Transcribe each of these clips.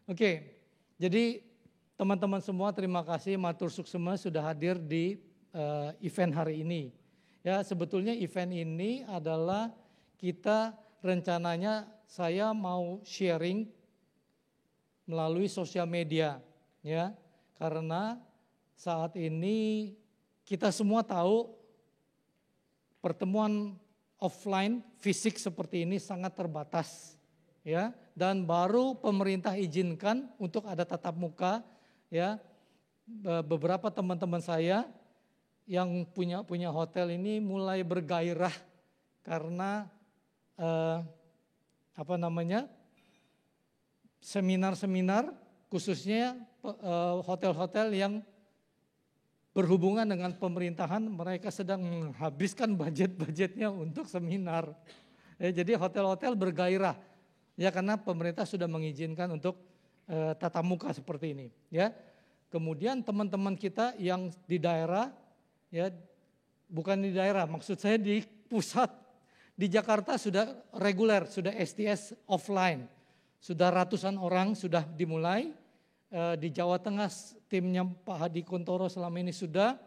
Oke, jadi teman-teman semua terima kasih matur suksema sudah hadir di event hari ini. Ya, sebetulnya event ini adalah kita rencananya saya mau sharing melalui sosial media, ya, karena saat ini kita semua tahu pertemuan offline fisik seperti ini sangat terbatas, ya, dan baru pemerintah izinkan untuk ada tatap muka, ya. Beberapa teman-teman saya yang punya hotel ini mulai bergairah karena seminar-seminar khususnya hotel-hotel yang berhubungan dengan pemerintahan, mereka sedang menghabiskan budget-budgetnya untuk seminar. Ya, jadi hotel-hotel bergairah, ya, karena pemerintah sudah mengizinkan untuk tatap muka seperti ini. Ya, kemudian teman-teman kita yang di daerah, ya, bukan di daerah, maksud saya di pusat, di Jakarta sudah reguler, sudah STS offline, sudah ratusan orang sudah dimulai. Di Jawa Tengah timnya Pak Hadi Kuntoro selama ini sudah,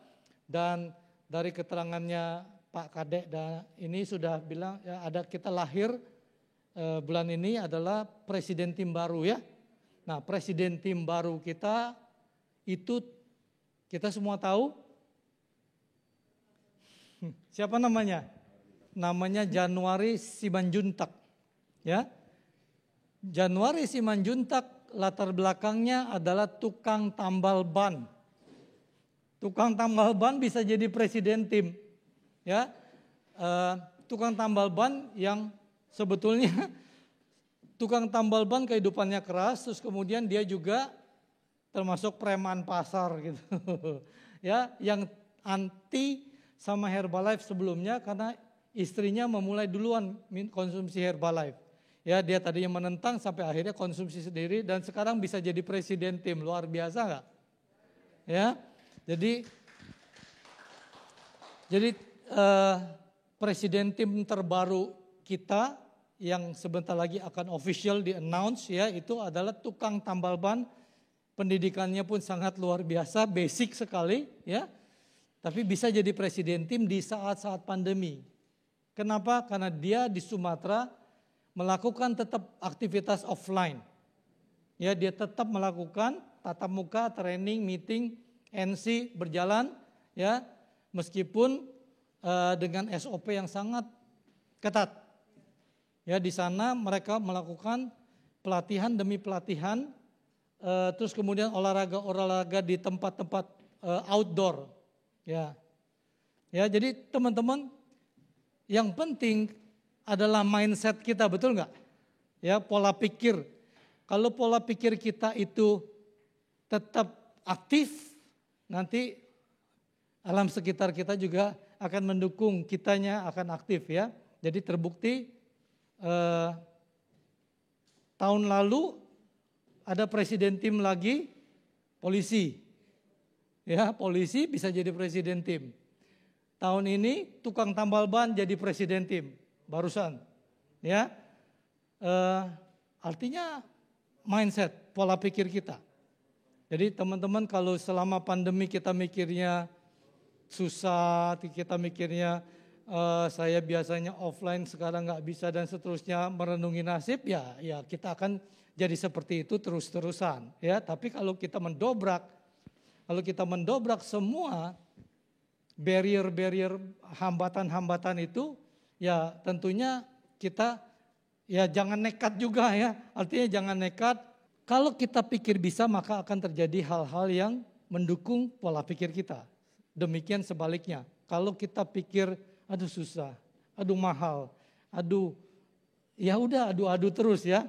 dan dari keterangannya Pak Kadek dan ini sudah bilang ya, ada kita lahir bulan ini adalah presiden tim baru, ya. Nah, presiden tim baru kita itu kita semua tahu siapa namanya? Namanya Januari Simanjuntak, ya. Januari Simanjuntak latar belakangnya adalah tukang tambal ban. Tukang tambal ban bisa jadi presiden tim, ya. Tukang tambal ban yang sebetulnya tukang tambal ban kehidupannya keras, terus kemudian dia juga termasuk preman pasar gitu, ya, yang anti sama Herbalife sebelumnya karena istrinya memulai duluan konsumsi Herbalife. Ya, dia tadinya menentang sampai akhirnya konsumsi sendiri dan sekarang bisa jadi presiden tim, luar biasa nggak? Ya, jadi presiden tim terbaru kita yang sebentar lagi akan official di announce, ya, itu adalah tukang tambal ban. Pendidikannya pun sangat luar biasa, basic sekali, ya. Tapi bisa jadi presiden tim di saat-saat pandemi. Kenapa? Karena dia di Sumatera melakukan tetap aktivitas offline. Ya, dia tetap melakukan tatap muka, training, meeting, NC berjalan, ya, meskipun dengan SOP yang sangat ketat. Ya, di sana mereka melakukan pelatihan demi pelatihan, terus kemudian olahraga di tempat-tempat outdoor. Ya, ya, jadi teman-teman, yang penting adalah mindset kita, betul nggak? Ya, pola pikir. Kalau pola pikir kita itu tetap aktif, nanti alam sekitar kita juga akan mendukung kitanya akan aktif, ya. Jadi terbukti tahun lalu ada presiden tim lagi polisi. Ya, polisi bisa jadi presiden tim. Tahun ini tukang tambal ban jadi presiden tim. Barusan, ya, artinya mindset, pola pikir kita. Jadi teman-teman, kalau selama pandemi kita mikirnya susah, kita mikirnya saya biasanya offline sekarang nggak bisa dan seterusnya, merenungi nasib, ya kita akan jadi seperti itu terus-terusan, ya. Tapi kalau kita mendobrak semua barrier-barrier, hambatan-hambatan itu, ya tentunya kita ya jangan nekat juga, ya. Artinya jangan nekat. Kalau kita pikir bisa, maka akan terjadi hal-hal yang mendukung pola pikir kita. Demikian sebaliknya. Kalau kita pikir aduh susah, aduh mahal, aduh ya udah adu-adu terus, ya.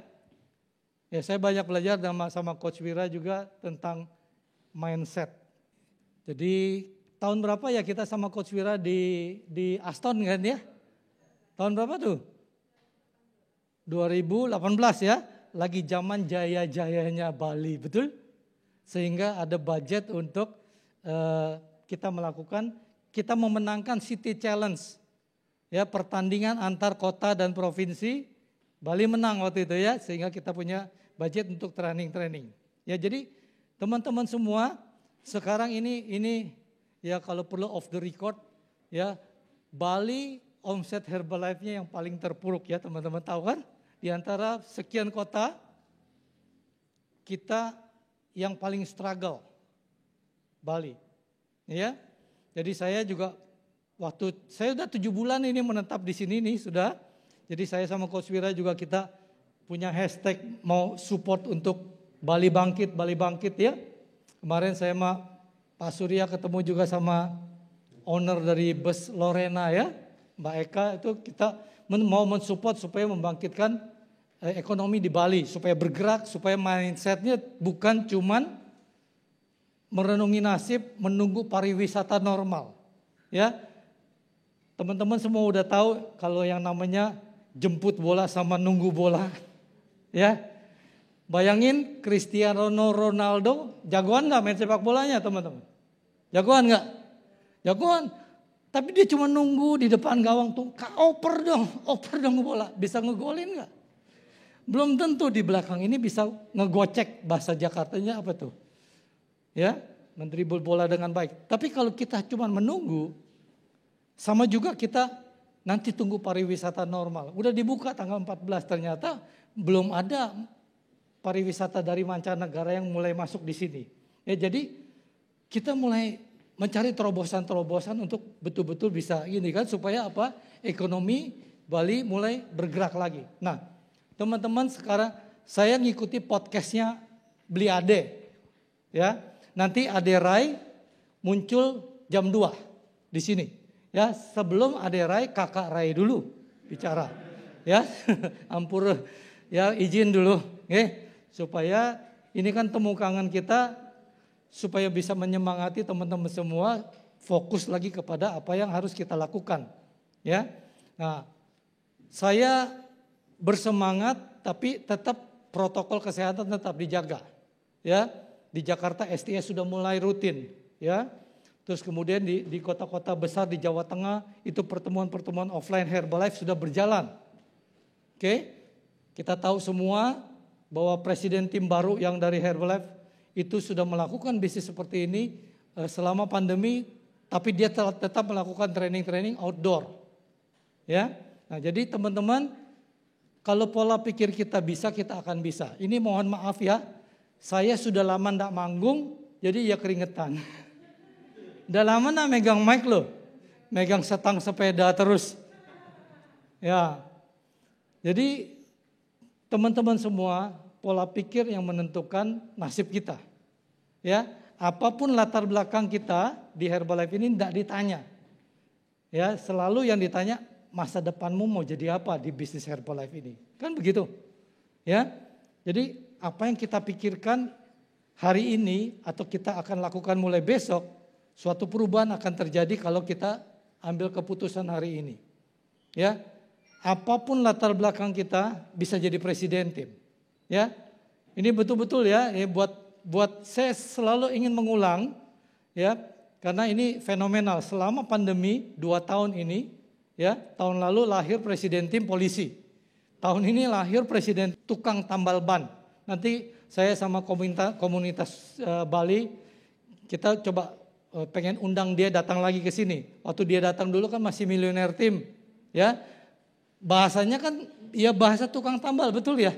Ya, saya banyak belajar sama Coach Wira juga tentang mindset. Jadi tahun berapa ya kita sama Coach Wira di Aston kan, ya? Tahun berapa tuh? 2018, ya. Lagi zaman jaya-jayanya Bali, betul? Sehingga ada budget untuk kita memenangkan City Challenge. Ya, pertandingan antar kota dan provinsi. Bali menang waktu itu, ya. Sehingga kita punya budget untuk training. Ya jadi teman-teman semua sekarang ini ya kalau perlu off the record ya, Bali omset Herbalife-nya yang paling terpuruk ya teman-teman tahu kan? Di antara sekian kota kita yang paling struggle Bali. Ya. Jadi saya juga saya udah 7 bulan ini menetap di sini nih sudah. Jadi saya sama Coach Wira juga kita punya hashtag mau support untuk Bali Bangkit ya. Kemarin saya sama Pak Surya ketemu juga sama owner dari bus Lorena ya, Mbak Eka, itu kita mau mensupport supaya membangkitkan ekonomi di Bali, supaya bergerak, supaya mindsetnya bukan cuman merenungi nasib, menunggu pariwisata normal. Ya, teman-teman semua udah tahu kalau yang namanya jemput bola sama nunggu bola. Ya, bayangin Cristiano Ronaldo, jagoan nggak main sepak bolanya teman-teman? Jagoan nggak? Jagoan. Tapi dia cuma nunggu di depan gawang tuh, oper dong bola, bisa ngegolin nggak? Belum tentu di belakang ini bisa ngegocek, bahasa Jakartanya apa tuh? Ya, mendribble bola dengan baik. Tapi kalau kita cuma menunggu, sama juga kita nanti tunggu pariwisata normal. Udah dibuka tanggal 14 ternyata belum ada pariwisata dari mancanegara yang mulai masuk di sini. Ya jadi kita mulai mencari terobosan-terobosan untuk betul-betul bisa ini kan supaya apa? Ekonomi Bali mulai bergerak lagi. Nah, teman-teman sekarang saya ngikuti podcastnya Beli Ade. Ya, nanti Ade Rai muncul jam 2 di sini. Ya, sebelum Ade Rai Kakak Rai dulu bicara. Ya, ampun ya izin dulu, supaya ini kan temu kangen kita supaya bisa menyemangati teman-teman semua fokus lagi kepada apa yang harus kita lakukan. Ya, nah saya bersemangat tapi tetap protokol kesehatan tetap dijaga. Ya, di Jakarta STS sudah mulai rutin. Ya, terus kemudian di kota-kota besar di Jawa Tengah itu pertemuan-pertemuan offline Herbalife sudah berjalan. Oke, kita tahu semua bahwa presiden tim baru yang dari Herbalife itu sudah melakukan bisnis seperti ini selama pandemi, tapi dia tetap melakukan training outdoor. Ya, nah jadi teman-teman, kalau pola pikir kita bisa, kita akan bisa. Ini mohon maaf ya, saya sudah lama ndak manggung, jadi ya keringetan. Udah lama ndak megang mic loh, megang setang sepeda terus. Ya, jadi teman-teman semua, pola pikir yang menentukan nasib kita. Ya, apapun latar belakang kita di Herbalife ini tidak ditanya. Ya, selalu yang ditanya masa depanmu mau jadi apa di bisnis Herbalife ini. Kan begitu. Ya. Jadi apa yang kita pikirkan hari ini atau kita akan lakukan mulai besok, suatu perubahan akan terjadi kalau kita ambil keputusan hari ini. Ya. Apapun latar belakang kita bisa jadi presiden tim. Ya. Ini betul-betul ya, buat saya selalu ingin mengulang ya, karena ini fenomenal. Selama pandemi 2 tahun ini ya, tahun lalu lahir presiden tim polisi. Tahun ini lahir presiden tukang tambal ban. Nanti saya sama komunitas Bali kita coba pengen undang dia datang lagi ke sini. Waktu dia datang dulu kan masih milioner tim ya. Bahasanya kan ya bahasa tukang tambal, betul ya?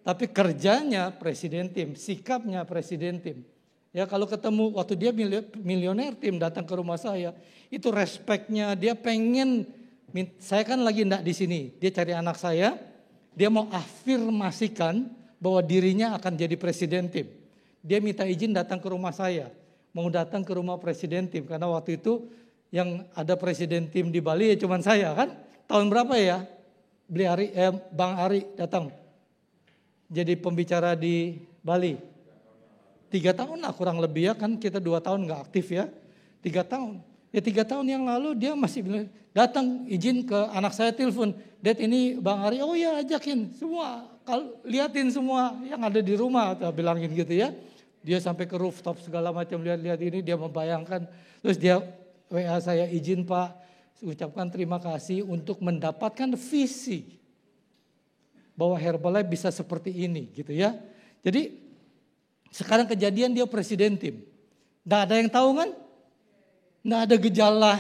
Tapi kerjanya presiden tim, sikapnya presiden tim. Ya kalau ketemu waktu dia milioner tim datang ke rumah saya, itu respeknya, dia pengen, saya kan lagi enggak di sini, dia cari anak saya, dia mau afirmasikan bahwa dirinya akan jadi presiden tim. Dia minta izin datang ke rumah saya, mau datang ke rumah presiden tim, karena waktu itu yang ada presiden tim di Bali ya cuman saya kan. Tahun berapa ya? Bang Ari datang. Jadi pembicara di Bali. 3 tahun lah kurang lebih ya, kan kita 2 tahun gak aktif ya. 3 tahun. Ya 3 tahun yang lalu dia masih bilang, datang izin ke anak saya telepon. Dad ini Bang Ari, oh ya ajakin semua. Liatin semua yang ada di rumah. Bilangin gitu ya. Dia sampai ke rooftop segala macam lihat-lihat ini, dia membayangkan. Terus dia WA saya, izin Pak, ucapkan terima kasih untuk mendapatkan visi. bahwa Herbalife bisa seperti ini gitu ya. Jadi sekarang kejadian dia presiden tim. Nggak ada yang tahu kan? Nggak ada gejala,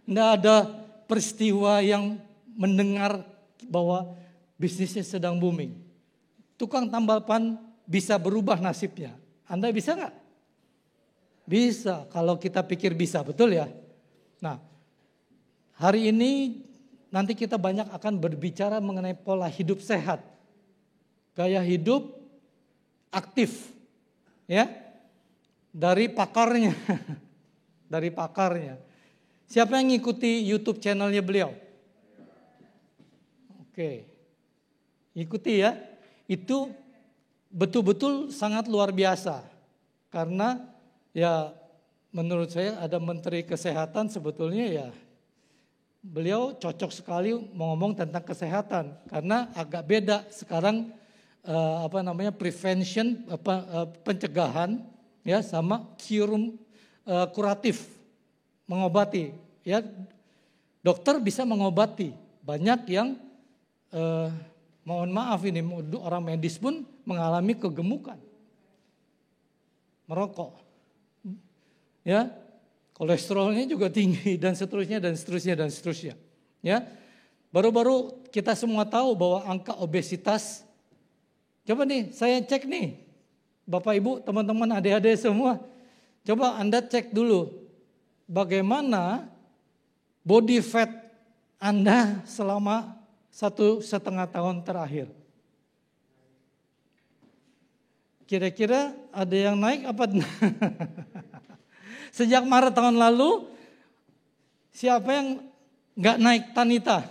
nggak ada peristiwa yang mendengar bahwa bisnisnya sedang booming. Tukang tambal ban bisa berubah nasibnya. Anda bisa nggak? Bisa, kalau kita pikir bisa, betul ya? Nah, hari ini nanti kita banyak akan berbicara mengenai pola hidup sehat. Gaya hidup aktif, ya. Dari pakarnya. Dari pakarnya. Siapa yang ngikuti YouTube channelnya beliau? Oke. Ikuti ya. Itu betul-betul sangat luar biasa. Karena ya menurut saya ada Menteri Kesehatan sebetulnya ya beliau cocok sekali ngomong tentang kesehatan. Karena agak beda sekarang prevention, pencegahan ya sama kuratif, mengobati ya. Dokter bisa mengobati. Banyak yang mohon maaf ini orang medis pun mengalami kegemukan. Merokok. Ya. Kolesterolnya juga tinggi dan seterusnya dan seterusnya dan seterusnya. Ya. Baru-baru kita semua tahu bahwa angka obesitas, coba nih saya cek nih. Bapak Ibu, teman-teman, adik-adik semua, coba Anda cek dulu bagaimana body fat Anda selama 1,5 tahun terakhir. Kira-kira ada yang naik apa? Sejak Maret tahun lalu, siapa yang nggak naik Tanita?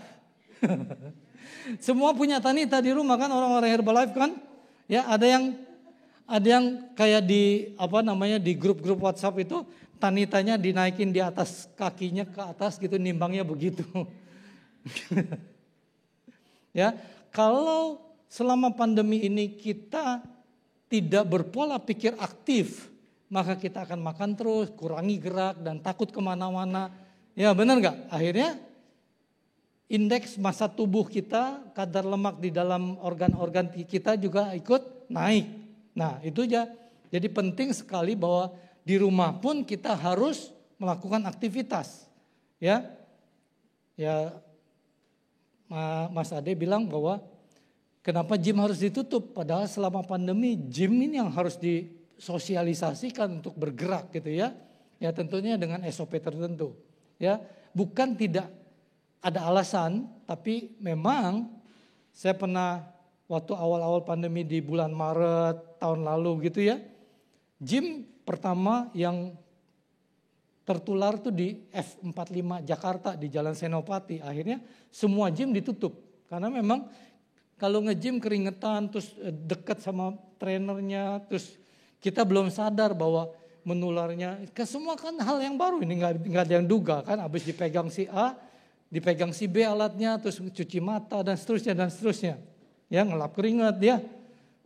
Semua punya Tanita di rumah kan, orang-orang Herbalife kan? Ya, ada yang kayak di grup-grup WhatsApp itu Tanitanya dinaikin di atas kakinya ke atas gitu, nimbangnya begitu. Ya, kalau selama pandemi ini kita tidak berpola pikir aktif, maka kita akan makan terus, kurangi gerak dan takut kemana-mana. Ya benar nggak? Akhirnya indeks massa tubuh kita, kadar lemak di dalam organ-organ kita juga ikut naik. Nah itu aja. Jadi penting sekali bahwa di rumah pun kita harus melakukan aktivitas. Ya, Mas Ade bilang bahwa kenapa gym harus ditutup? Padahal selama pandemi gym ini yang harus disosialisasikan untuk bergerak gitu ya. Ya tentunya dengan SOP tertentu. Ya, bukan tidak ada alasan, tapi memang saya pernah waktu awal-awal pandemi di bulan Maret tahun lalu gitu ya. Gym pertama yang tertular tuh di F45 Jakarta di Jalan Senopati. Akhirnya semua gym ditutup. Karena memang kalau nge-gym keringetan terus dekat sama trainernya, terus kita belum sadar bahwa menularnya. Semua kan hal yang baru, ini nggak ada yang duga kan. Habis dipegang si A, dipegang si B alatnya, terus cuci mata dan seterusnya. Ya ngelap keringat dia,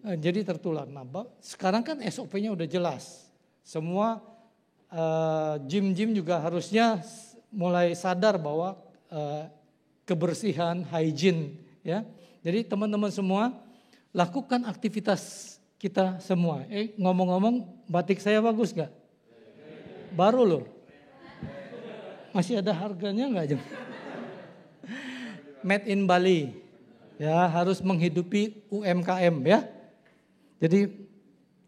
jadi tertular. Nah sekarang kan SOP-nya udah jelas. Semua gym-gym juga harusnya mulai sadar bahwa kebersihan, hygiene ya. Jadi teman-teman semua lakukan aktivitas kita semua. Ngomong-ngomong batik saya bagus gak? Baru loh. Masih ada harganya gak? Made in Bali. Ya harus menghidupi UMKM ya. Jadi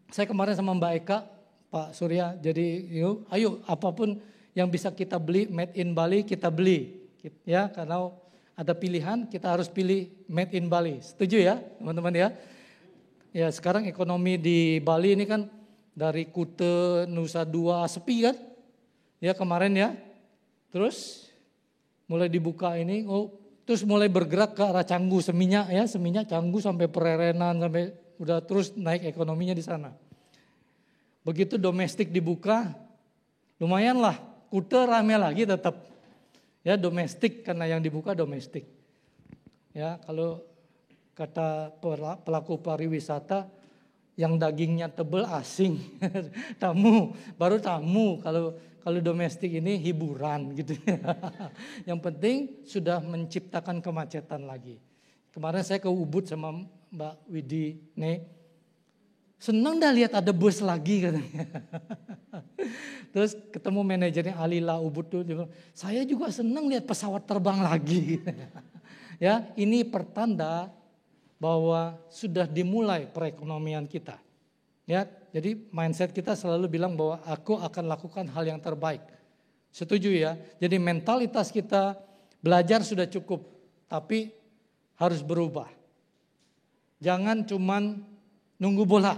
saya kemarin sama Mbak Eka, Pak Surya, jadi ayo apapun yang bisa kita beli made in Bali kita beli. Ya karena ada pilihan kita harus pilih made in Bali. Setuju ya teman-teman ya? Ya sekarang ekonomi di Bali ini kan dari Kuta, Nusa Dua sepi kan? Ya kemarin ya. Terus mulai dibuka ini, terus mulai bergerak ke arah Canggu, Seminyak ya, Seminyak Canggu sampai Pererenan sampai udah terus naik ekonominya di sana. Begitu domestik dibuka, lumayan lah, Kuta rame lagi tetap. Ya domestik karena yang dibuka domestik. Ya kalau kata pelaku pariwisata yang dagingnya tebel asing, baru tamu. Kalau domestik ini hiburan gitu. Yang penting sudah menciptakan kemacetan lagi. Kemarin saya ke Ubud sama Mbak Widi, nih senang dah lihat ada bus lagi katanya. Terus ketemu manajernya Alila Ubud tuh, dia bilang, saya juga senang lihat pesawat terbang lagi. Ya, ini pertanda bahwa sudah dimulai perekonomian kita. Ya, jadi mindset kita selalu bilang bahwa aku akan lakukan hal yang terbaik. Setuju ya? Jadi mentalitas kita belajar sudah cukup, tapi harus berubah. Jangan cuman nunggu bola.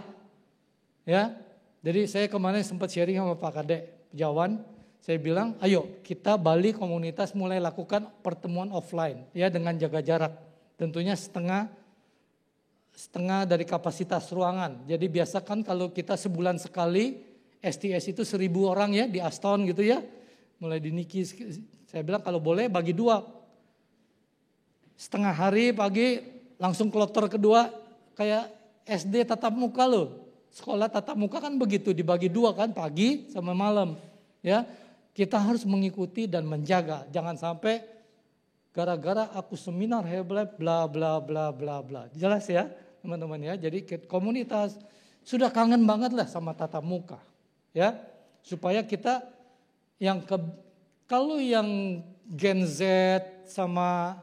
Ya. Jadi saya kemarin sempat sharing sama Pak Kadek Jawan, saya bilang, ayo kita Bali komunitas mulai lakukan pertemuan offline ya dengan jaga jarak. Tentunya setengah dari kapasitas ruangan. Jadi biasakan kalau kita sebulan sekali STS itu 1.000 orang ya di Aston gitu ya. Mulai di Niki, saya bilang kalau boleh bagi 2. Setengah hari pagi langsung kloter kedua kayak SD tatap muka loh. Sekolah tatap muka kan begitu dibagi 2 kan pagi sama malam. Ya, kita harus mengikuti dan menjaga. Jangan sampai gara-gara aku seminar hebat bla bla bla bla bla. Jelas ya teman-teman ya. Jadi komunitas sudah kangen banget lah sama tatap muka. Ya, supaya kita kalau yang Gen Z sama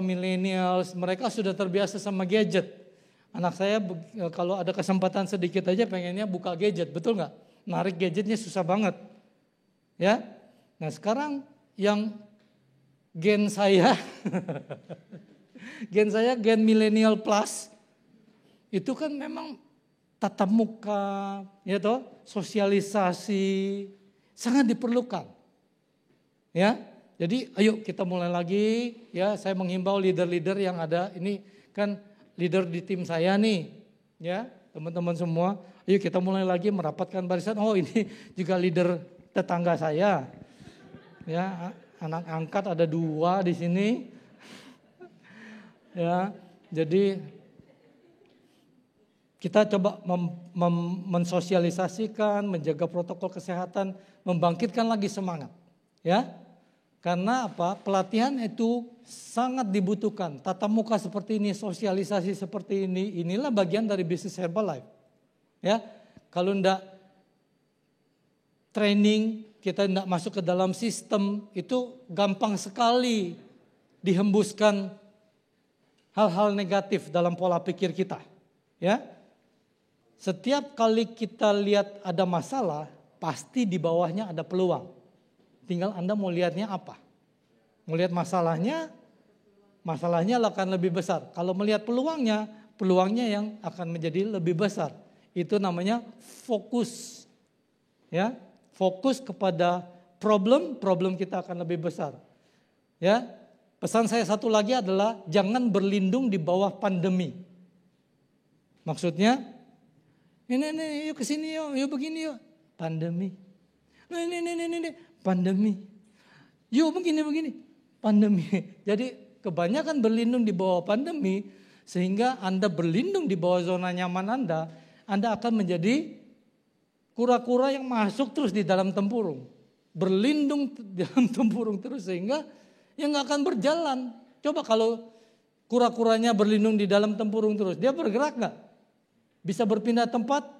millennials, mereka sudah terbiasa sama gadget. Anak saya kalau ada kesempatan sedikit aja pengennya buka gadget, betul nggak? Narik gadgetnya susah banget. Ya, nah sekarang yang gen saya, gen millennial plus, itu kan memang tatap muka, ya toh, sosialisasi sangat diperlukan. Ya. Jadi ayo kita mulai lagi ya, saya menghimbau leader-leader yang ada, ini kan leader di tim saya nih ya teman-teman semua, ayo kita mulai lagi merapatkan barisan. Oh ini juga leader tetangga saya ya, anak angkat ada 2 di sini ya. Jadi kita coba mensosialisasikan, menjaga protokol kesehatan, membangkitkan lagi semangat ya. Karena apa? Pelatihan itu sangat dibutuhkan. Tatap muka seperti ini, sosialisasi seperti ini, inilah bagian dari bisnis Herbalife. Ya, kalau enggak training, kita enggak masuk ke dalam sistem, itu gampang sekali dihembuskan hal-hal negatif dalam pola pikir kita. Ya, setiap kali kita lihat ada masalah, pasti di bawahnya ada peluang. Tinggal Anda mau lihatnya apa. Melihat masalahnya akan lebih besar. Kalau melihat peluangnya yang akan menjadi lebih besar. Itu namanya fokus. Ya, fokus kepada problem kita akan lebih besar. Ya, pesan saya satu lagi adalah jangan berlindung di bawah pandemi. Maksudnya, ini yuk kesini yuk begini yuk. Pandemi. Ini. Pandemi. Yuk begini. Pandemi. Jadi kebanyakan berlindung di bawah pandemi, sehingga Anda berlindung di bawah zona nyaman Anda akan menjadi kura-kura yang masuk terus di dalam tempurung. Berlindung di dalam tempurung terus sehingga ya gak akan berjalan. Coba kalau kura-kuranya berlindung di dalam tempurung terus, dia bergerak gak? Bisa berpindah tempat?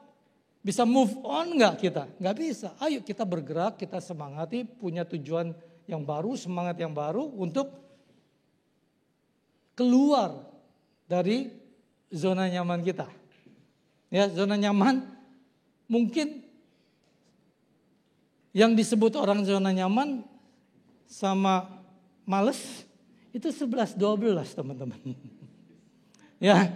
Bisa move on gak kita? Gak bisa. Ayo kita bergerak, kita semangati, punya tujuan yang baru, semangat yang baru untuk keluar dari zona nyaman kita. Ya, zona nyaman mungkin yang disebut orang zona nyaman sama males itu 11-12 teman-teman. Ya.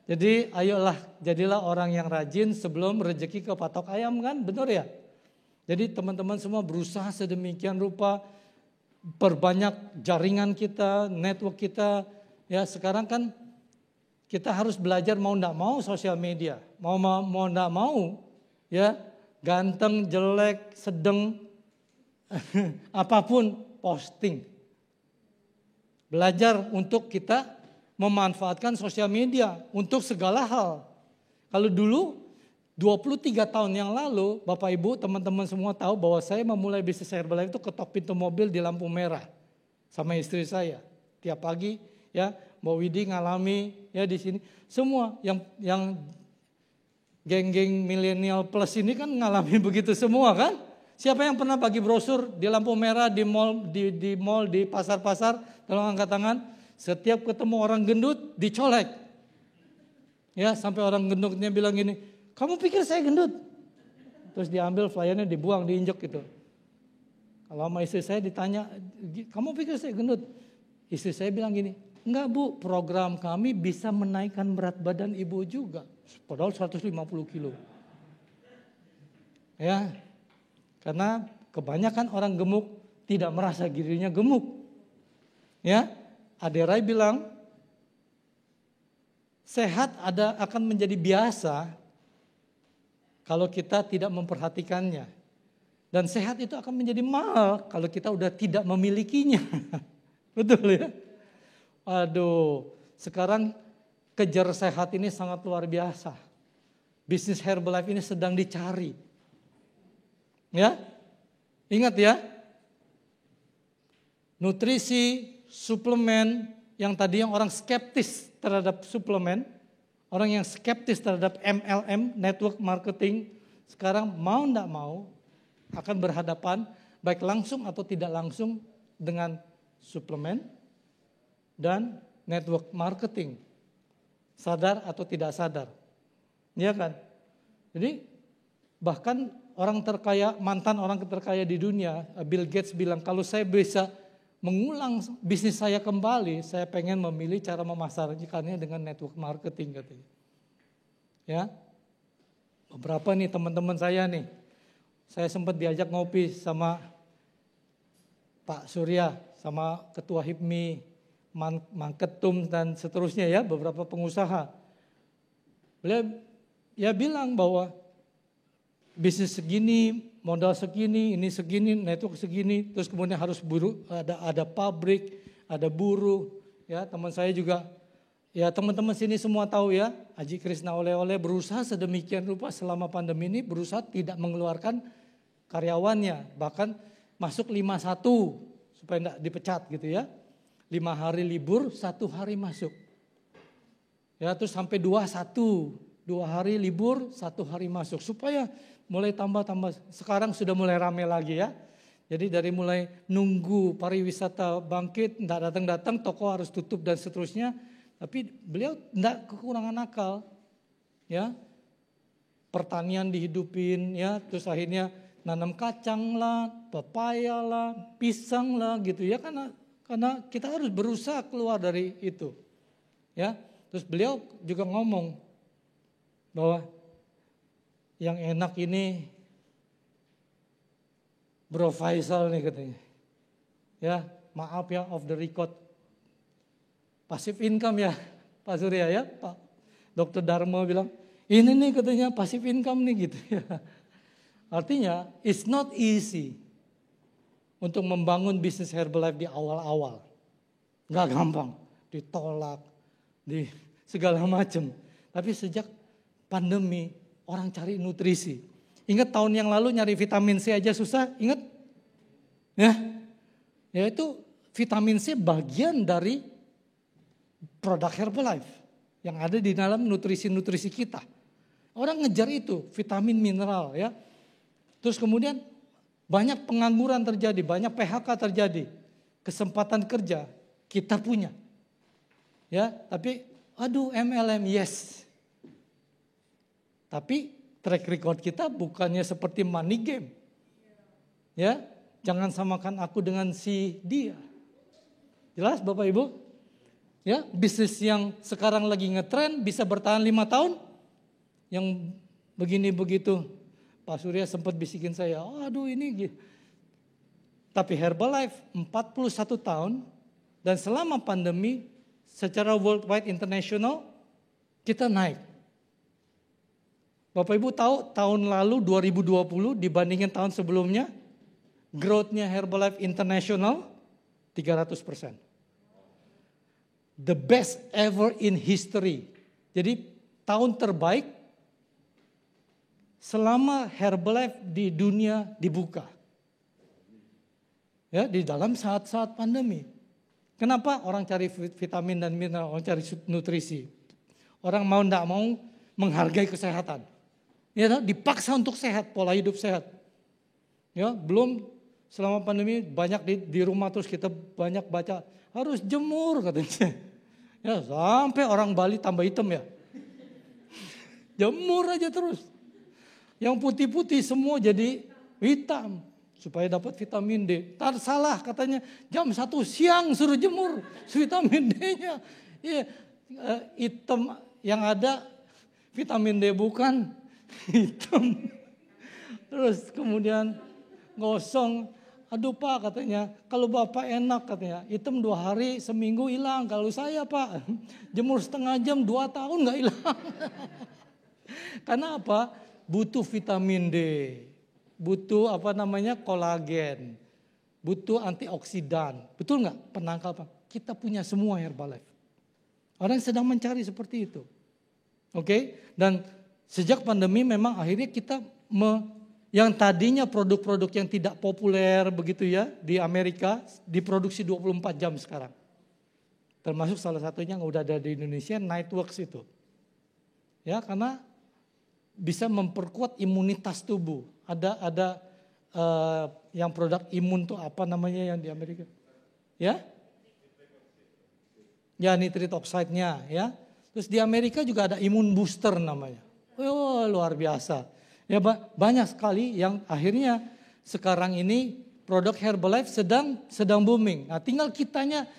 Jadi ayolah jadilah orang yang rajin sebelum rezeki kepatok ayam kan, benar ya? Jadi teman-teman semua berusaha sedemikian rupa perbanyak jaringan kita, network kita. Ya sekarang kan kita harus belajar mau enggak mau sosial media. Mau enggak mau ya, ganteng, jelek, sedang apapun posting. Belajar untuk kita memanfaatkan sosial media untuk segala hal. Kalau dulu 23 tahun yang lalu, Bapak Ibu, teman-teman semua tahu bahwa saya memulai bisnis Herbalife itu ketok pintu mobil di lampu merah sama istri saya. Tiap pagi ya, Mbak Widi ngalami ya di sini. Semua yang geng-geng milenial plus ini kan ngalami begitu semua kan? Siapa yang pernah bagi brosur di lampu merah di mall, di pasar-pasar, tolong angkat tangan. Setiap ketemu orang gendut dicolek. Ya, sampai orang gendutnya bilang gini, "Kamu pikir saya gendut?" Terus diambil flyernya dibuang, diinjek gitu. Kalau sama istri saya ditanya, "Kamu pikir saya gendut?" Istri saya bilang gini, "Enggak Bu, program kami bisa menaikkan berat badan ibu juga." Padahal 150 kilo. Ya, karena kebanyakan orang gemuk tidak merasa dirinya gemuk. Ya, Aderai bilang, sehat akan menjadi biasa kalau kita tidak memperhatikannya. Dan sehat itu akan menjadi mahal kalau kita udah tidak memilikinya. Betul ya? Aduh, sekarang kejar sehat ini sangat luar biasa. Bisnis Herbalife ini sedang dicari. Ya, ingat ya, nutrisi, suplemen, yang tadi yang orang skeptis terhadap suplemen, orang yang skeptis terhadap MLM, network marketing, sekarang mau tidak mau akan berhadapan baik langsung atau tidak langsung dengan suplemen dan network marketing. Sadar atau tidak sadar. Iya kan? Jadi bahkan orang terkaya, mantan orang terkaya di dunia, Bill Gates bilang, kalau saya bisa mengulang bisnis saya kembali, saya pengen memilih cara memasarkannya dengan network marketing katanya. Ya, beberapa nih teman-teman saya nih, saya sempat diajak ngopi sama Pak Surya, sama Ketua HIPMI, Mangketum dan seterusnya ya, beberapa pengusaha. Beliau ya bilang bahwa bisnis segini, modal segini, ini segini, network segini, terus kemudian harus ada pabrik, ada buruh, ya teman saya juga, ya teman-teman sini semua tahu ya, Haji Krisna Oleh-oleh berusaha sedemikian rupa selama pandemi ini, berusaha tidak mengeluarkan karyawannya, bahkan masuk 5-1 supaya tidak dipecat gitu ya, 5 hari libur, 1 hari masuk, ya terus sampai 2-1, 2 hari libur, 1 hari masuk, supaya mulai tambah-tambah, sekarang sudah mulai rame lagi ya. Jadi dari mulai nunggu pariwisata bangkit, tidak datang-datang, toko harus tutup dan seterusnya. Tapi beliau tidak kekurangan akal, ya. Pertanian dihidupin, ya. Terus akhirnya nanam kacang lah, pepaya lah, pisang lah, gitu ya. Karena kita harus berusaha keluar dari itu, ya. Terus beliau juga ngomong bahwa yang enak ini Bro Faisal nih katanya. Ya, maaf ya off the record. Passive income ya Pak Surya ya, Pak Dr. Dharma bilang, ini nih katanya passive income nih gitu ya. Artinya it's not easy untuk membangun bisnis Herbalife di awal-awal. Gak gampang, ditolak, di segala macam. Tapi sejak pandemi, orang cari nutrisi. Ingat tahun yang lalu nyari vitamin C aja susah, ingat? Ya itu vitamin C bagian dari produk Herbalife yang ada di dalam nutrisi-nutrisi kita. Orang ngejar itu, vitamin mineral ya. Terus kemudian banyak pengangguran terjadi, banyak PHK terjadi. Kesempatan kerja kita punya. Ya, tapi aduh MLM yes. Tapi track record kita bukannya seperti money game. Ya, jangan samakan aku dengan si dia. Jelas Bapak Ibu? Ya, bisnis yang sekarang lagi ngetren bisa bertahan 5 tahun. Yang begini begitu. Pak Surya sempat bisikin saya, aduh ini gitu. Tapi Herbalife 41 tahun dan selama pandemi secara worldwide international kita naik. Bapak Ibu tahu tahun lalu 2020 dibandingin tahun sebelumnya, growth-nya Herbalife International 300%. The best ever in history. Jadi tahun terbaik selama Herbalife di dunia dibuka. Ya, di dalam saat-saat pandemi. Kenapa orang cari vitamin dan mineral, orang cari nutrisi? Orang mau tidak mau menghargai kesehatan. Ya, dipaksa untuk sehat, pola hidup sehat. Ya, belum selama pandemi banyak di rumah terus kita banyak baca harus jemur katanya. Ya, sampai orang Bali tambah hitam ya. Jemur aja terus. Yang putih-putih semua jadi hitam supaya dapat vitamin D. Salah katanya jam 1 siang suruh jemur vitamin D-nya. Iya, hitam yang ada vitamin D bukan hitam. Terus kemudian gosong. Aduh Pak katanya, kalau Bapak enak katanya, hitam 2 hari seminggu hilang. Kalau saya Pak, jemur setengah jam 2 tahun gak hilang. Karena apa? Butuh vitamin D, butuh kolagen, butuh antioksidan. Betul gak? Penangkal apa? Kita punya semua Herbalife. Orang sedang mencari seperti itu. Oke? Dan sejak pandemi memang akhirnya kita yang tadinya produk-produk yang tidak populer begitu ya di Amerika diproduksi 24 jam sekarang. Termasuk salah satunya yang udah ada di Indonesia, Nightworks itu. Ya, karena bisa memperkuat imunitas tubuh. Ada yang produk imun tuh apa namanya yang di Amerika? Ya? Ya, nitric oxide-nya ya. Terus di Amerika juga ada imun booster namanya. Oh, luar biasa. Ya, banyak sekali yang akhirnya sekarang ini produk Herbalife sedang booming. Nah, tinggal kitanya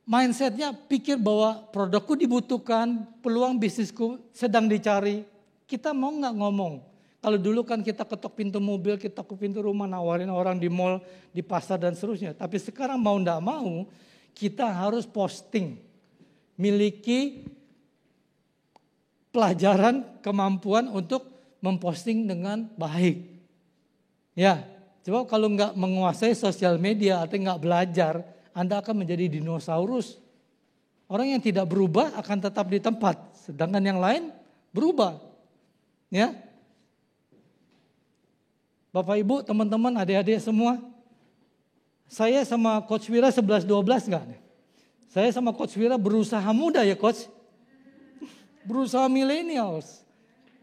mindsetnya pikir bahwa produkku dibutuhkan, peluang bisnisku sedang dicari. Kita mau nggak ngomong? Kalau dulu kan kita ketok pintu mobil, kita ke pintu rumah nawarin orang di mall, di pasar dan seterusnya. Tapi sekarang mau nggak mau kita harus posting, miliki pelajaran, kemampuan untuk memposting dengan baik. Ya, coba kalau nggak menguasai sosial media atau nggak belajar, Anda akan menjadi dinosaurus. Orang yang tidak berubah akan tetap di tempat, sedangkan yang lain berubah. Ya, Bapak Ibu, teman-teman, adik-adik semua, saya sama Coach Wira 11-12 nggak? Saya sama Coach Wira berusaha muda ya Coach, berusaha millennials.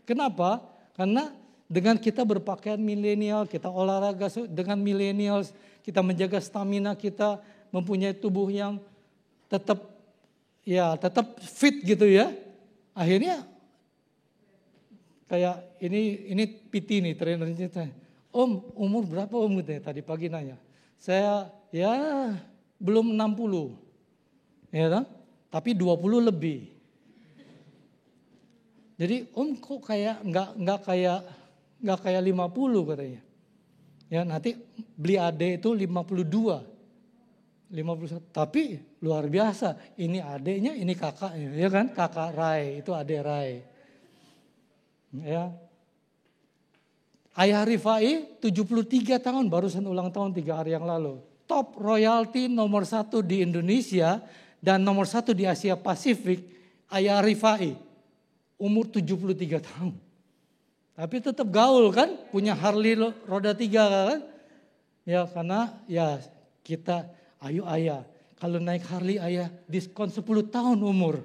Kenapa? Karena dengan kita berpakaian milenial, kita olahraga dengan millennials, kita menjaga stamina kita, mempunyai tubuh yang tetap fit gitu ya. Akhirnya kayak ini PT nih trainernya. Om, umur berapa Om gitu ya, tadi pagi nanya. Saya ya belum 60. Ya kan? Tapi 20 lebih. Jadi Om kok kayak nggak kayak 50 katanya. Ya nanti beli ade itu 52. 51. Tapi luar biasa. Ini adeknya, ini kakaknya, ya kan? Kakak Rai, itu adek Rai. Ya. Ayah Rifai 73 tahun, barusan ulang tahun 3 hari yang lalu. Top royalty nomor 1 di Indonesia dan nomor 1 di Asia Pasifik, Ayah Rifai. Umur 73 tahun. Tapi tetap gaul kan, punya Harley roda 3 kan. Ya karena ya kita, ayo ayah, kalau naik Harley ayah diskon 10 tahun umur.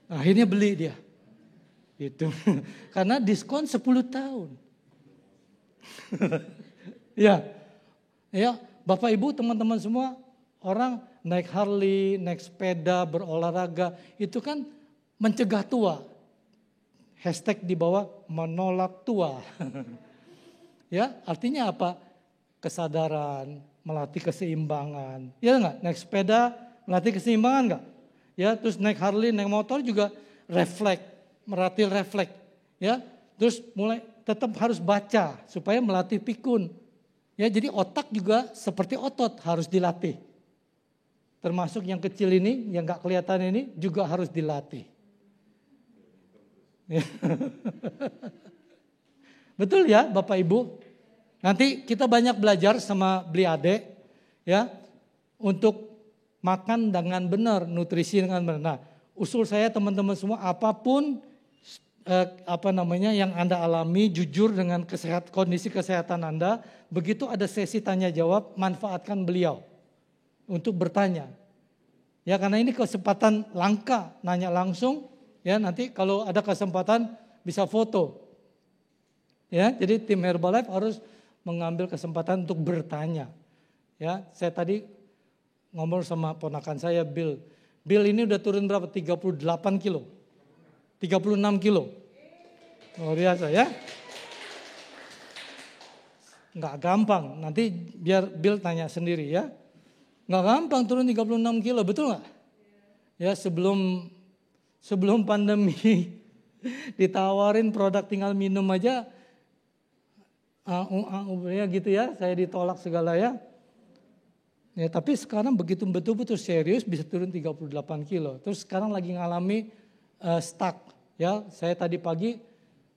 Akhirnya beli dia. Itu karena diskon 10 tahun. Ya Bapak Ibu teman-teman semua, orang naik Harley, naik sepeda, berolahraga, itu kan mencegah tua. Hashtag di bawah menolak tua. Ya, artinya apa? Kesadaran, melatih keseimbangan. Ya enggak? Naik sepeda, melatih keseimbangan enggak? Ya, terus naik Harley, naik motor juga melatih refleks. Ya, terus mulai tetap harus baca supaya melatih pikun. Ya, jadi otak juga seperti otot harus dilatih. Termasuk yang kecil ini, yang enggak kelihatan ini juga harus dilatih. Betul ya Bapak Ibu. Nanti kita banyak belajar sama Beli Ade ya untuk makan dengan benar, nutrisi dengan benar. Nah, usul saya teman-teman semua, apapun yang Anda alami, jujur dengan kondisi kesehatan Anda. Begitu ada sesi tanya jawab, manfaatkan beliau untuk bertanya. Ya karena ini kesempatan langka, nanya langsung. Ya nanti kalau ada kesempatan bisa foto. Ya, jadi tim Herbalife harus mengambil kesempatan untuk bertanya. Ya, saya tadi ngomong sama ponakan saya Bill. Bill ini udah turun berapa? 38 kilo. 36 kilo. Luar biasa ya. Nggak gampang, nanti biar Bill tanya sendiri ya. Nggak gampang turun 36 kilo, betul nggak? Ya sebelum pandemi ditawarin produk tinggal minum aja. Ya gitu ya, saya ditolak segala ya. Ya tapi sekarang begitu betul-betul serius bisa turun 38 kilo. Terus sekarang lagi ngalami stuck. Ya, saya tadi pagi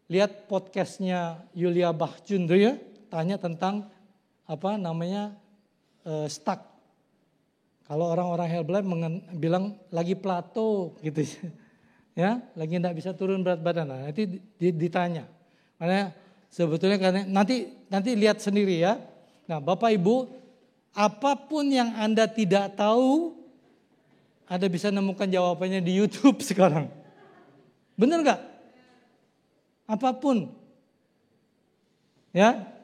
lihat podcastnya Yulia Bahjun ya, tanya tentang stuck. Kalau orang-orang Herbalife bilang lagi plateau gitu ya, lagi tidak bisa turun berat badan. Nah, nanti ditanya. Makanya sebetulnya karena nanti lihat sendiri ya. Nah, Bapak Ibu, apapun yang Anda tidak tahu, Anda bisa nemukan jawabannya di YouTube sekarang. Benar nggak? Apapun. Ya.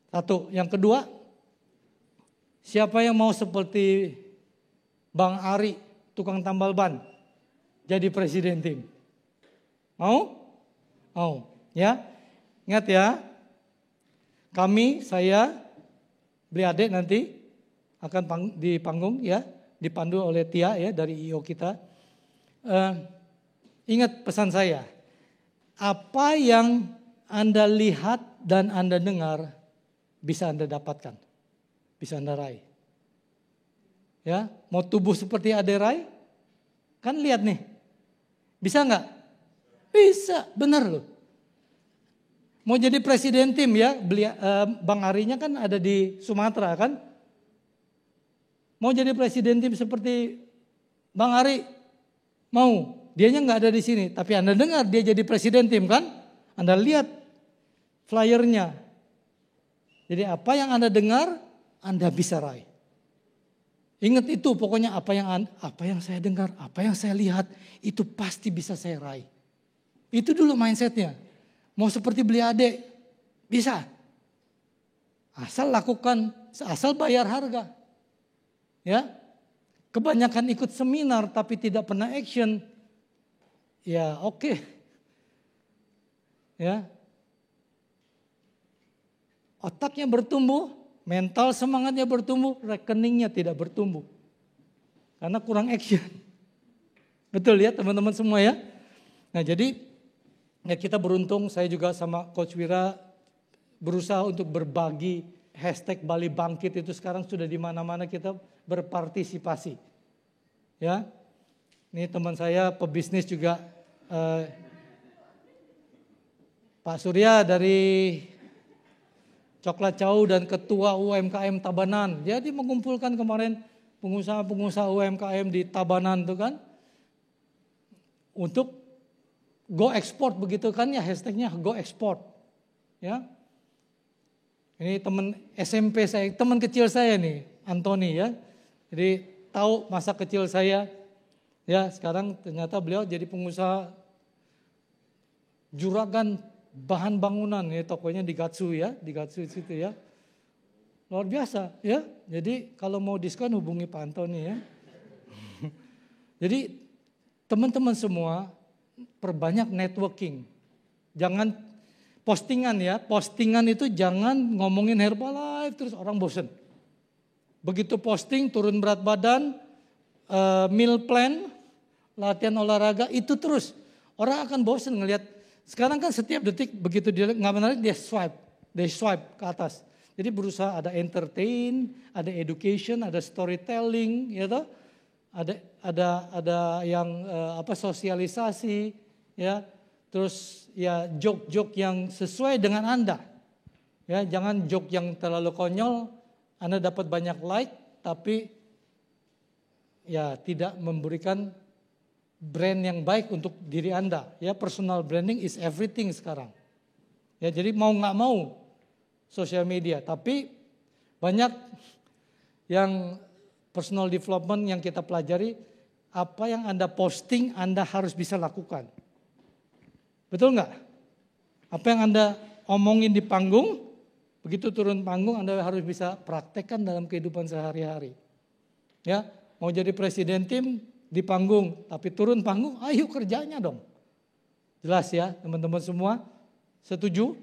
Satu, yang kedua, siapa yang mau seperti Bang Ari, tukang tambal ban, jadi presiden tim? Mau? Mau, ya. Ingat ya, saya, beli adik nanti akan di panggung ya, dipandu oleh Tia ya dari IO kita. Ingat pesan saya, apa yang Anda lihat dan Anda dengar bisa Anda dapatkan, bisa Anda raih. Ya, mau tubuh seperti Ade Rai? Kan lihat nih, bisa nggak? Bisa, benar loh. Mau jadi presiden tim ya, Bang Arinya kan ada di Sumatera kan. Mau jadi presiden tim seperti Bang Ari, mau. Dianya nggak ada di sini, tapi Anda dengar dia jadi presiden tim kan? Anda lihat flyernya. Jadi apa yang Anda dengar, Anda bisa raih. Ingat itu, pokoknya apa yang saya dengar, apa yang saya lihat, itu pasti bisa saya raih. Itu dulu mindsetnya. Mau seperti beli adik, bisa. Asal lakukan, asal bayar harga. Ya, kebanyakan ikut seminar tapi tidak pernah action. Ya oke. Ya. Otaknya bertumbuh, mental semangatnya bertumbuh, rekeningnya tidak bertumbuh. Karena kurang action. Betul ya teman-teman semua ya. Nah jadi ya kita beruntung, saya juga sama Coach Wira berusaha untuk berbagi hashtag Bali Bangkit itu sekarang sudah di mana-mana kita berpartisipasi. Ya, ini teman saya pebisnis juga Pak Surya dari Coklat Cau dan Ketua UMKM Tabanan. Jadi mengumpulkan kemarin pengusaha-pengusaha UMKM di Tabanan itu kan untuk go export begitu kan ya, hashtagnya go export. Ya. Ini teman SMP saya, teman kecil saya nih, Anthony ya. Jadi tahu masa kecil saya. Ya, sekarang ternyata beliau jadi pengusaha juragan bahan bangunan ya, tokonya di Gatsu ya, di Gatsu situ ya. Luar biasa ya. Jadi kalau mau diskon hubungi Pak Anthony ya. Jadi teman-teman semua perbanyak networking. Jangan postingan ya, postingan itu jangan ngomongin Herbalife terus orang bosen. Begitu posting turun berat badan, meal plan, latihan olahraga itu terus. Orang akan bosen ngelihat. Sekarang kan setiap detik begitu dia nggak menarik dia swipe ke atas. Jadi berusaha ada entertain, ada education, ada storytelling, ya toh. Ada yang sosialisasi, ya. Terus ya joke-joke yang sesuai dengan Anda. Ya, jangan joke yang terlalu konyol, Anda dapat banyak like tapi ya tidak memberikan brand yang baik untuk diri Anda. Ya, personal branding is everything sekarang. Ya, jadi mau nggak mau sosial media, tapi banyak yang personal development yang kita pelajari, apa yang Anda posting Anda harus bisa lakukan. Betul nggak? Apa yang Anda omongin di panggung, begitu turun panggung Anda harus bisa praktekkan dalam kehidupan sehari-hari. Ya, mau jadi presiden tim di panggung, tapi turun panggung, ayo kerjanya dong. Jelas ya teman-teman semua? Setuju?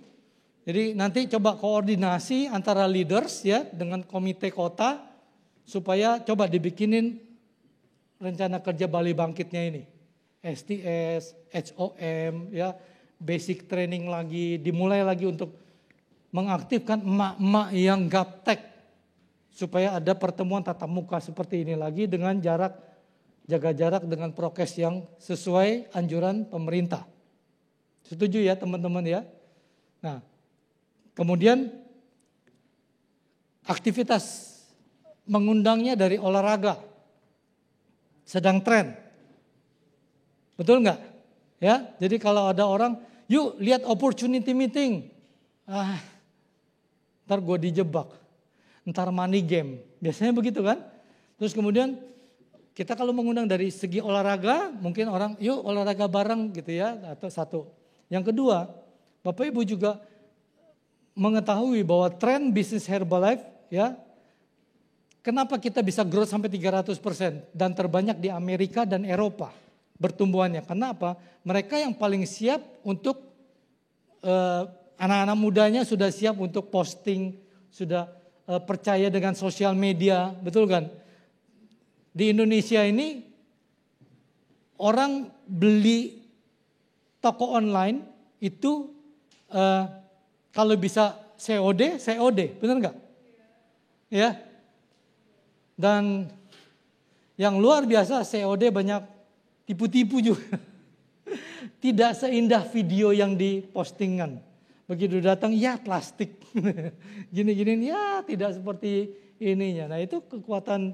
Jadi nanti coba koordinasi antara leaders ya dengan komite kota supaya coba dibikinin rencana kerja Bali Bangkitnya ini. STS, HOM ya, basic training lagi, dimulai lagi untuk mengaktifkan emak-emak yang gaptek supaya ada pertemuan tatap muka seperti ini lagi dengan jaga jarak dengan prokes yang sesuai anjuran pemerintah. Setuju ya teman-teman ya? Nah, kemudian aktivitas mengundangnya dari olahraga sedang tren. Betul nggak? Ya, jadi kalau ada orang, yuk lihat opportunity meeting. Ntar gue dijebak, ntar money game. Biasanya begitu kan? Terus kemudian kita kalau mengundang dari segi olahraga, mungkin orang yuk olahraga bareng gitu ya, atau satu. Yang kedua, Bapak Ibu juga mengetahui bahwa tren bisnis Herbalife ya, kenapa kita bisa growth sampai 300% dan terbanyak di Amerika dan Eropa pertumbuhannya. Kenapa? Mereka yang paling siap untuk anak-anak mudanya sudah siap untuk posting, sudah percaya dengan sosial media, betul kan? Di Indonesia ini orang beli toko online itu kalau bisa COD, benar nggak? Ya. Dan yang luar biasa COD banyak tipu-tipu juga. Tidak seindah video yang dipostingan. Begitu datang ya plastik. Gini-gini ya tidak seperti ininya. Nah itu kekuatan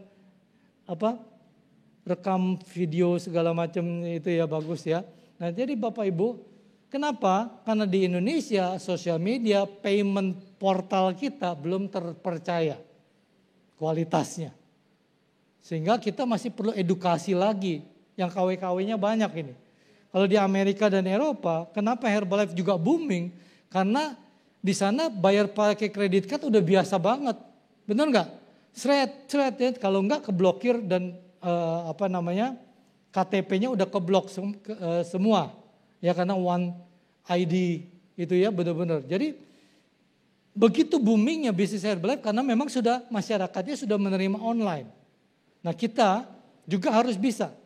rekam video segala macam itu ya bagus ya. Nah jadi Bapak Ibu, kenapa? Karena di Indonesia sosial media payment portal kita belum terpercaya kualitasnya. Sehingga kita masih perlu edukasi lagi. Yang KW-KW-nya banyak ini. Kalau di Amerika dan Eropa, kenapa Herbalife juga booming? Karena di sana bayar pakai kredit card udah biasa banget. Benar nggak? Shred ya. Kalau nggak keblokir dan KTP-nya udah keblok semua. Ya karena One ID itu ya benar-benar. Jadi begitu boomingnya bisnis Herbalife karena memang sudah masyarakatnya sudah menerima online. Nah kita juga harus bisa.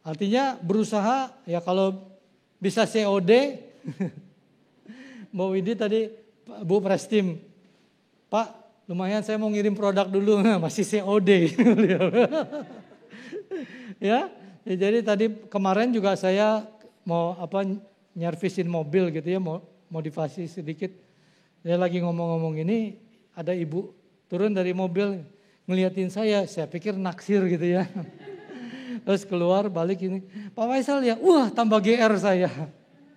Artinya berusaha ya kalau bisa COD. Mbak Widi tadi Bu Prestim, Pak lumayan saya mau ngirim produk dulu, masih COD. ya, jadi tadi kemarin juga saya mau nyervisin mobil gitu ya, mau modifikasi sedikit. Saya lagi ngomong-ngomong ini, ada ibu turun dari mobil ngeliatin saya pikir naksir gitu ya. Terus keluar balik ini, Pak Faisal ya, wah tambah GR saya.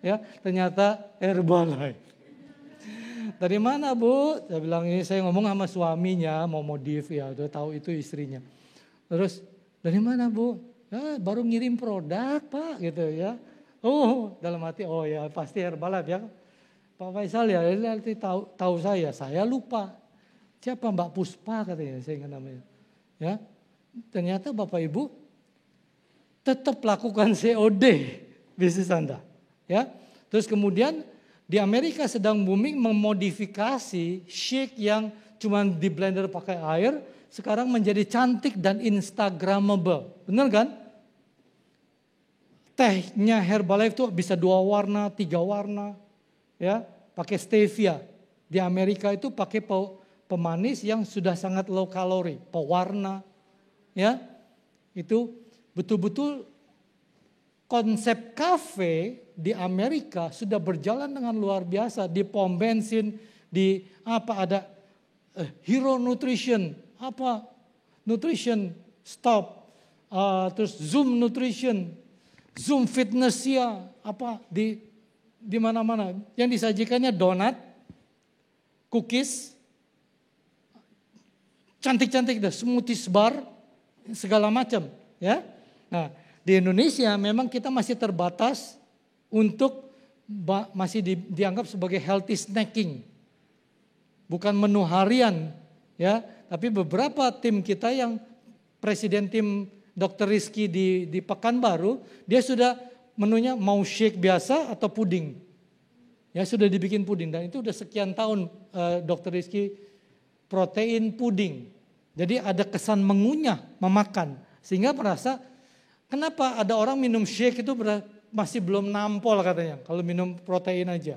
Ya, ternyata Herbalife. Dari mana Bu? Saya bilang ini saya ngomong sama suaminya mau modif ya, udah tahu itu istrinya. Terus dari mana Bu? Ya, baru ngirim produk Pak gitu ya. Oh dalam hati oh ya pasti Herbalife ya. Pak Faisal ya nanti tahu saya lupa. Siapa Mbak Puspa katanya saya ingat namanya. Ya, ternyata Bapak Ibu tetap lakukan COD bisnis Anda. Ya. Terus kemudian di Amerika sedang booming memodifikasi shake yang cuma di blender pakai air sekarang menjadi cantik dan instagramable. Benar kan? Tehnya Herbalife itu bisa 2 warna, 3 warna. Ya, pakai stevia. Di Amerika itu pakai pemanis yang sudah sangat low kalori, pewarna. Ya. Itu betul-betul konsep kafe di Amerika sudah berjalan dengan luar biasa. Di pom bensin, di ada Hero Nutrition, Nutrition Stop, terus Zoom Nutrition, Zoom Fitness ya, di mana-mana. Yang disajikannya donat, cookies, cantik-cantik dah, smoothies bar, segala macam, ya. Nah, di Indonesia memang kita masih terbatas untuk masih dianggap sebagai healthy snacking. Bukan menu harian, ya, tapi beberapa tim kita yang presiden tim Dr. Rizky di Pekanbaru, dia sudah menunya mau shake biasa atau puding. Ya, sudah dibikin puding dan itu udah sekian tahun Dr. Rizky protein puding. Jadi ada kesan mengunyah, memakan. Sehingga merasa kenapa ada orang minum shake itu masih belum nampol katanya kalau minum protein aja.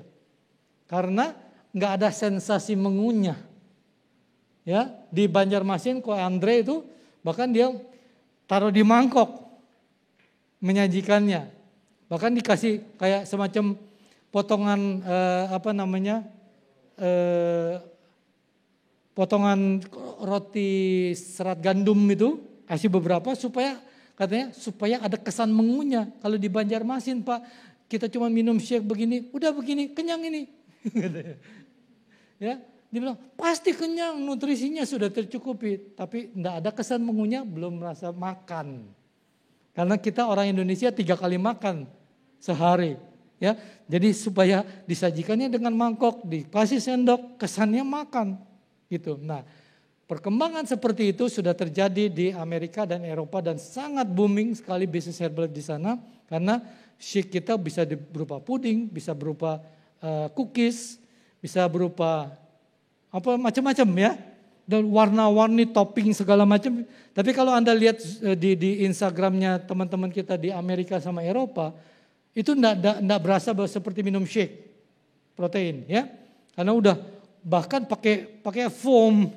Karena nggak ada sensasi mengunyah. Ya, di Banjarmasin Ko Andre itu bahkan dia taruh di mangkok menyajikannya. Bahkan dikasih kayak semacam potongan potongan roti serat gandum itu, kasih beberapa supaya ada kesan mengunyah. Kalau di Banjarmasin Pak, kita cuma minum shake begini, udah begini, kenyang ini. Ya, dia bilang pasti kenyang, nutrisinya sudah tercukupi, tapi enggak ada kesan mengunyah, belum merasa makan. Karena kita orang Indonesia 3 kali makan sehari, ya. Jadi supaya disajikannya dengan mangkok, dikasih sendok, kesannya makan, gitu. Nah, perkembangan seperti itu sudah terjadi di Amerika dan Eropa dan sangat booming sekali bisnis herbal di sana karena shake kita bisa berupa puding, bisa berupa cookies, bisa berupa apa macam-macam ya, dan warna-warni topping segala macam. Tapi kalau Anda lihat di Instagramnya teman-teman kita di Amerika sama Eropa, itu enggak berasa seperti minum shake protein ya, karena udah bahkan pakai foam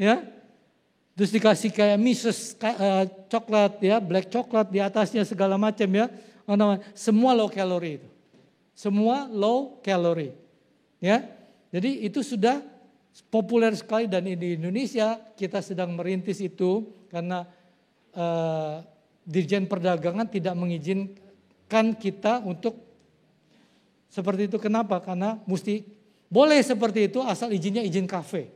ya, terus dikasih kayak Mrs. coklat ya, black coklat di atasnya segala macam ya, semua low calorie itu, semua low calorie ya. Jadi itu sudah populer sekali dan di Indonesia kita sedang merintis itu karena Dirjen Perdagangan tidak mengizinkan kita untuk seperti itu. Kenapa? Karena mesti boleh seperti itu asal izinnya izin kafe.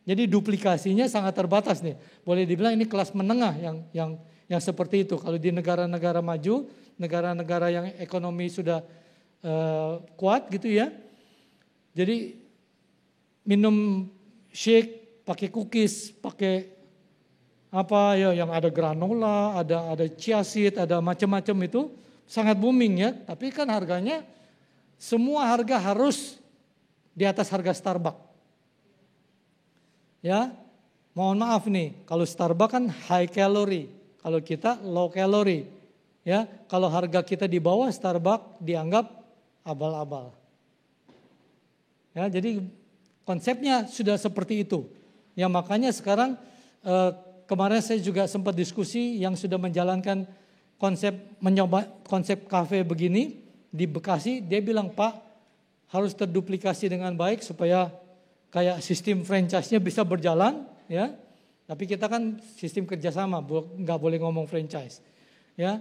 Jadi duplikasinya sangat terbatas nih. Boleh dibilang ini kelas menengah yang seperti itu. Kalau di negara-negara maju, negara-negara yang ekonomi sudah kuat gitu ya. Jadi minum shake, pakai cookies, pakai apa ya yang ada granola, ada chia seed, ada macam-macam itu sangat booming ya. Tapi kan harganya semua harga harus di atas harga Starbucks. Ya, mohon maaf nih, kalau Starbucks kan high calorie, kalau kita low calorie. Ya, kalau harga kita di bawah Starbucks dianggap abal-abal. Ya, jadi konsepnya sudah seperti itu. Ya, makanya sekarang kemarin saya juga sempat diskusi yang sudah menjalankan mencoba konsep kafe begini di Bekasi, dia bilang Pak harus terduplikasi dengan baik supaya kayak sistem franchise-nya bisa berjalan, ya. Tapi kita kan sistem kerjasama, nggak boleh ngomong franchise, ya.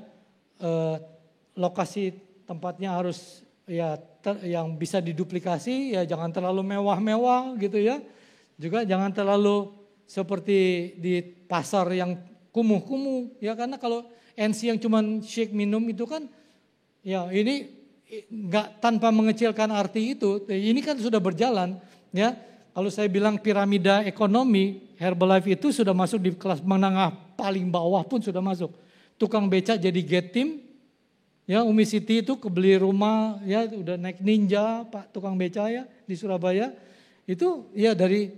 Lokasi tempatnya harus ya yang bisa diduplikasi, ya jangan terlalu mewah-mewah gitu ya. Juga jangan terlalu seperti di pasar yang kumuh-kumuh, ya karena kalau NC yang cuman shake minum itu kan, ya ini nggak tanpa mengecilkan arti itu, ini kan sudah berjalan, ya. Kalau saya bilang piramida ekonomi, Herbalife itu sudah masuk di kelas menengah paling bawah pun sudah masuk. Tukang becak jadi get team, ya Umi Siti itu kebeli rumah, ya udah naik ninja Pak tukang becak ya di Surabaya. Itu ya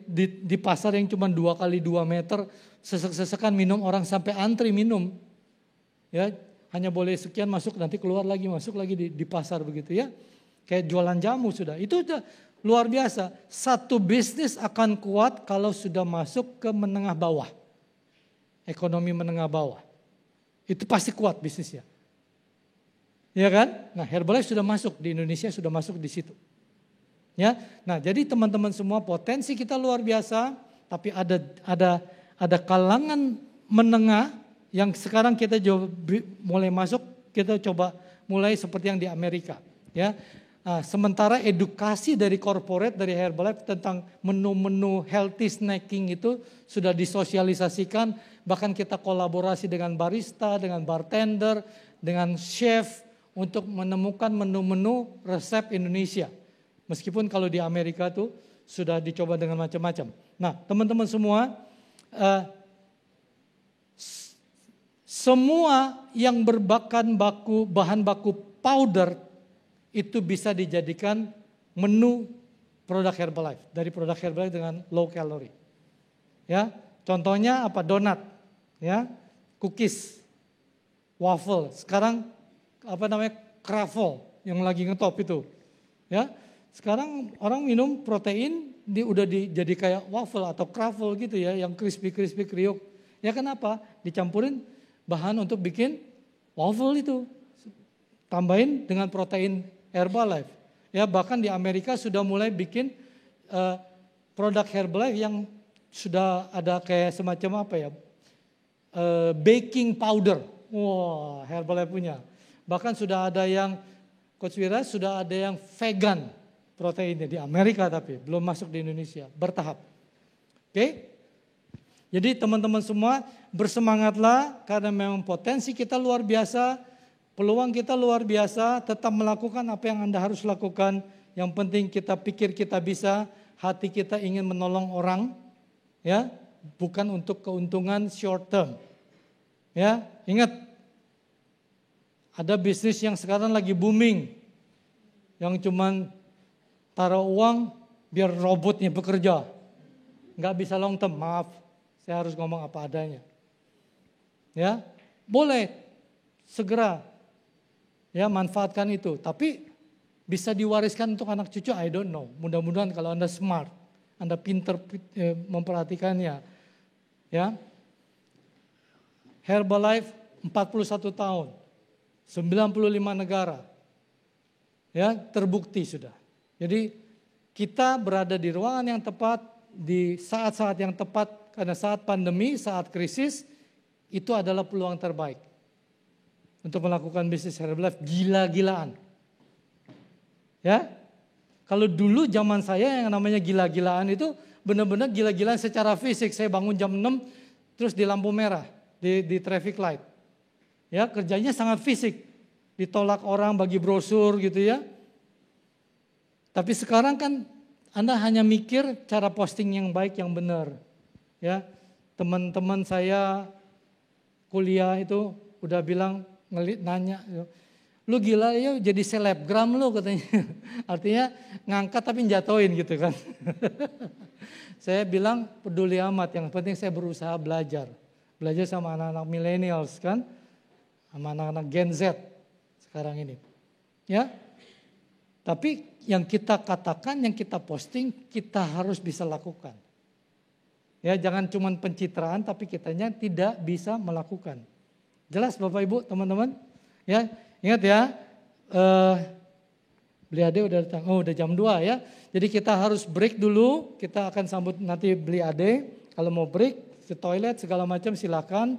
di pasar yang cuma 2 kali 2 meter, sesek-sesekan minum orang sampai antri minum. Ya hanya boleh sekian masuk nanti keluar lagi masuk lagi di pasar begitu ya. Kayak jualan jamu sudah. Itu udah luar biasa. Satu bisnis akan kuat kalau sudah masuk ke menengah bawah. Ekonomi menengah bawah. Itu pasti kuat bisnisnya. Ya kan? Nah, Herbalife sudah masuk di Indonesia, sudah masuk di situ. Ya. Nah, jadi teman-teman semua potensi kita luar biasa, tapi ada kalangan menengah yang sekarang kita mulai masuk, kita coba mulai seperti yang di Amerika, ya. Nah, sementara edukasi dari corporate, dari Herbalife tentang menu-menu healthy snacking itu sudah disosialisasikan. Bahkan kita kolaborasi dengan barista, dengan bartender, dengan chef untuk menemukan menu-menu resep Indonesia. Meskipun kalau di Amerika tuh sudah dicoba dengan macam-macam. Nah, teman-teman semua, semua yang bahan baku powder itu bisa dijadikan menu produk Herbalife. Dari produk Herbalife dengan low calorie. Ya, contohnya apa? Donat, ya, cookies, waffle. Sekarang apa namanya? Croffle yang lagi ngetop itu. Ya, sekarang orang minum protein udah jadi kayak waffle atau croffle gitu ya, yang crispy kriuk. Ya kenapa? Dicampurin bahan untuk bikin waffle itu. Tambahin dengan protein Herbalife. Ya, bahkan di Amerika sudah mulai bikin produk Herbalife yang sudah ada kayak semacam apa ya? Baking powder. Wah, Herbalife punya. Bahkan sudah ada yang Coach Wira, sudah ada yang vegan proteinnya di Amerika, tapi belum masuk di Indonesia, bertahap. Oke? Jadi teman-teman semua bersemangatlah karena memang potensi kita luar biasa. Peluang kita luar biasa, tetap melakukan apa yang Anda harus lakukan. Yang penting kita pikir kita bisa, hati kita ingin menolong orang, ya, bukan untuk keuntungan short term. Ya, ingat, ada bisnis yang sekarang lagi booming, yang cuman taruh uang biar robotnya bekerja, nggak bisa long term. Maaf, saya harus ngomong apa adanya. Ya, boleh segera. Ya, manfaatkan itu, tapi bisa diwariskan untuk anak cucu, I don't know. Mudah-mudahan kalau Anda smart, Anda pinter memperhatikannya. Ya. Herbalife 41 tahun, 95 negara. Ya, terbukti sudah. Jadi kita berada di ruangan yang tepat, di saat-saat yang tepat, karena saat pandemi, saat krisis, itu adalah peluang terbaik. Untuk melakukan bisnis Herbalife gila-gilaan. Ya. Kalau dulu zaman saya yang namanya gila-gilaan itu benar-benar gila-gilaan secara fisik. Saya bangun jam 6 terus di lampu merah, di traffic light. Ya, kerjanya sangat fisik. Ditolak orang bagi brosur gitu ya. Tapi sekarang kan Anda hanya mikir cara posting yang baik, yang benar. Ya. Teman-teman saya kuliah itu udah bilang, nanya, lu gila ya jadi selebgram lu katanya. Artinya ngangkat tapi jatoin gitu kan. Saya bilang peduli amat, yang penting saya berusaha belajar. Belajar sama anak-anak millennials kan, sama anak-anak Gen Z sekarang ini. Ya, tapi yang kita katakan, yang kita posting, kita harus bisa lakukan. Ya, jangan cuma pencitraan tapi kitanya tidak bisa melakukan. Jelas Bapak Ibu, teman-teman? Ya, ingat ya, Beli Ade udah datang. Oh, udah jam 2 ya. Jadi kita harus break dulu. Kita akan sambut nanti Beli Ade. Kalau mau break, ke toilet segala macam silakan.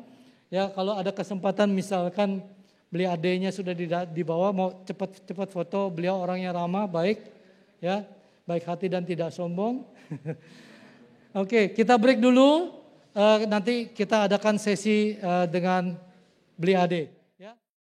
Ya, kalau ada kesempatan misalkan Beli Ade-nya sudah di bawah, mau cepat-cepat foto, beliau orangnya ramah, baik. Ya, baik hati dan tidak sombong. Oke, kita break dulu. Nanti kita adakan sesi dengan Beli Ade.